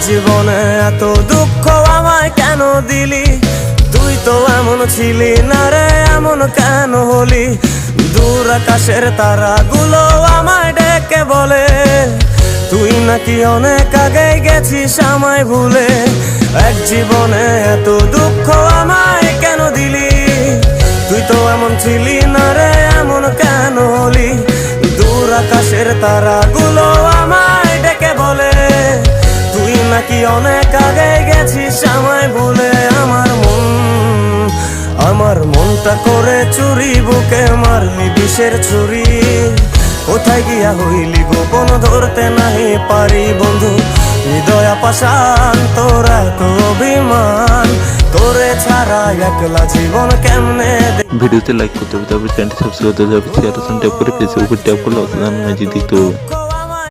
জীবনে এত দুঃখ আমায় কেন দিলি? তুই তো এমন ছিলি না রে, এমন কেন হলি? দূর আকাশের তারাগুলো আমায় ডেকে বলে তুই নাকি অনেক আগে গেছিস আমায় ভুলে। এক জীবনে এত দুঃখ আমায় কেন দিলি? তুই তো এমন ছিলি না রে, এমন কেন হলি? দূর আকাশের তারাগুলো আমায় ডেকে বলে তুই নাকি অনেক আগে গেছিস আমায় ভুলে। আমার মনটা করে চুরি, বুকে মারলি বিষের ছুরি। কোথায় গিয়া হইলি গোপন, ধরতে নাহি পারি বন্ধু। হৃদয় পাষাণ তোর এত অভিমান, তোরে ছাড়া একলা জীবন কেমনে। ভিডিওতে লাইক করতে হবে, তারপরে চ্যানেলটি সাবস্ক্রাইব করতে হবে, শেয়ার ট্যাপ করে ফেসবুকে ট্যাপ করলে অসাধারণ ম্যাজিক দেখতে হবে।